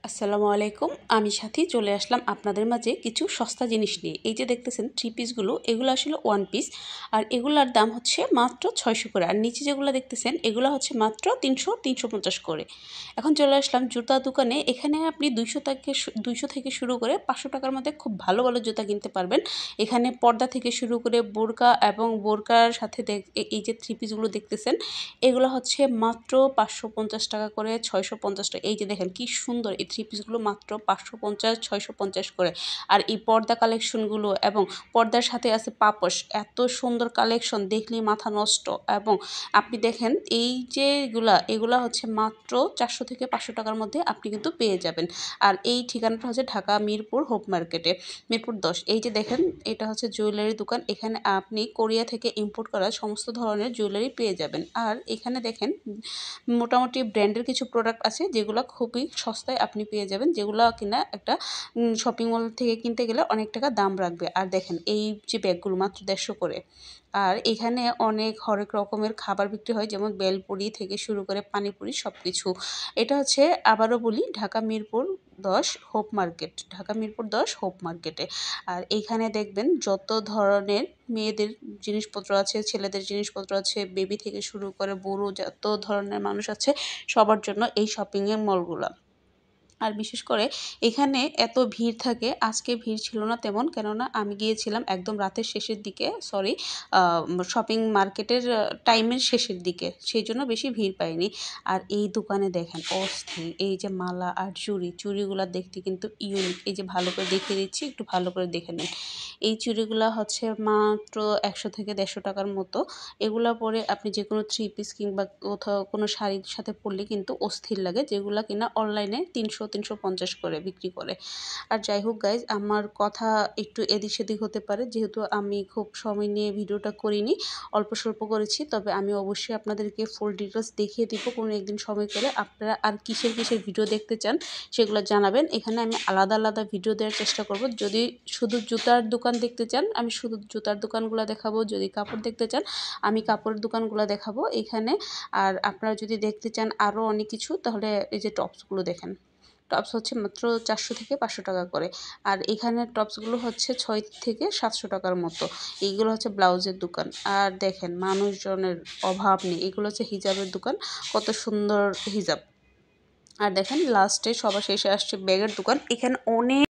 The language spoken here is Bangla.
আসসালামু আলাইকুম, আমি সাথী চলে আসলাম আপনাদের মাঝে কিছু সস্তা জিনিস নিয়ে। এই যে দেখতেছেন থ্রি পিসগুলো, এগুলো আসলে ওয়ান পিস, আর এগুলার দাম হচ্ছে মাত্র 600 করে। আর নিচে যেগুলো দেখতেছেন এগুলো হচ্ছে মাত্র 350 করে। এখন চলে আসলাম জুতা দোকানে। এখানে আপনি 200 থেকে শুরু করে 500 টাকার মধ্যে খুব ভালো ভালো জুতা কিনতে পারবেন। এখানে পর্দা থেকে শুরু করে বোরকা এবং বোরকার সাথে এই যে থ্রি পিসগুলো দেখতেছেন এগুলো হচ্ছে মাত্র 550 টাকা করে, 650 টাকা। এই যে দেখেন কি সুন্দর এই থ্রি পিসগুলো, মাত্র 550 650 করে। আর এই পর্দা কালেকশনগুলো এবং পর্দার সাথে আছে পাপোশ, এত সুন্দর কালেকশন দেখলেই মাথা নষ্ট। এবং আপনি দেখেন এই যে এগুলা হচ্ছে মাত্র 400 থেকে 500 টাকার মধ্যে আপনি কিন্তু পেয়ে যাবেন। আর এই ঠিকানাটা হচ্ছে ঢাকা মিরপুর হোপ মার্কেটে, মিরপুর 10। এই যে দেখেন এটা হচ্ছে জুয়েলারি দোকান। এখানে আপনি কোরিয়া থেকে ইম্পোর্ট করা সমস্ত ধরনের জুয়েলারি পেয়ে যাবেন। আর এখানে দেখেন মোটামুটি ব্র্যান্ডের কিছু প্রোডাক্ট আছে যেগুলো খুবই সস্তায় আপনি পেয়ে যাবেন, যেগুলো কিনা একটা শপিং মল থেকে কিনতে গেলে অনেক টাকা দাম রাখবে। আর দেখেন এই যে ব্যাগগুলো মাত্র 150 করে। আর এখানে অনেক হরেক রকমের খাবার বিক্রি হয়, যেমন বেলপুরি থেকে শুরু করে পানিপুরি সব কিছু। এটা হচ্ছে, আবারও বলি, Dhaka Mirpur 10 hope market, Dhaka Mirpur 10 hope মার্কেটে। আর এইখানে দেখবেন যত ধরনের মেয়েদের জিনিসপত্র আছে, ছেলেদের জিনিসপত্র আছে, বেবি থেকে শুরু করে বুড়ো যত ধরনের মানুষ আছে সবার জন্য এই শপিংয়ের মলগুলো। আর বিশেষ করে এখানে এত ভিড় থাকে, আজকে ভিড় ছিল না তেমন, কেননা আমি গিয়েছিলাম একদম রাতের শেষের দিকে, শপিং মার্কেটের টাইমের শেষের দিকে, সেই জন্য বেশি ভিড় পাইনি। আর এই দোকানে দেখেন অস্থির এই যে মালা আর চুড়িগুলো দেখতে কিন্তু ইউনিক। এই যে ভালো করে দেখিয়ে দিচ্ছি, একটু ভালো করে দেখে নিন। এই চুড়িগুলো হচ্ছে মাত্র 100 থেকে 150 টাকার মতো। এগুলা পরে আপনি যে কোনো থ্রি পিস কিংবা কোথাও কোনো শাড়ির সাথে পরলে কিন্তু অস্থির লাগে, যেগুলো কিনা অনলাইনে 300-350 করে বিক্রি করে। আর যাই হোক গাইজ, আমার কথা একটু এদিক সেদিক হতে পারে, যেহেতু আমি খুব সময় নিয়ে ভিডিওটা করিনি, অল্প স্বল্প করেছি। তবে আমি অবশ্যই আপনাদেরকে ফুল ডিটেলস দেখিয়ে দিব কোনো একদিন সময় করে। আপনারা আর কিসের ভিডিও দেখতে চান সেগুলো জানাবেন, এখানে আমি আলাদা আলাদা ভিডিও দেওয়ার চেষ্টা করব। যদি শুধু জুতার দোকান দেখতে চান আমি শুধু জুতার দোকানগুলো দেখাবো, যদি কাপড় দেখতে চান আমি কাপড়ের দোকানগুলো দেখাবো এখানে। আর আপনারা যদি দেখতে চান আরও অনেক কিছু, তাহলে এই যে টপসগুলো দেখেন, টপস হচ্ছে মাত্র 400 থেকে 500 টাকা করে। আর এখানে টপসগুলো হচ্ছে 6 থেকে 700 টাকার মতো। এইগুলো হচ্ছে ব্লাউজের দোকান। আর দেখেন মানুষজনের অভাব নেই, এগুলো হচ্ছে হিজাবের দোকান, কত সুন্দর হিজাব। আর দেখেন লাস্টে সবার শেষে আসছে ব্যাগের দোকান। এখানে অনেক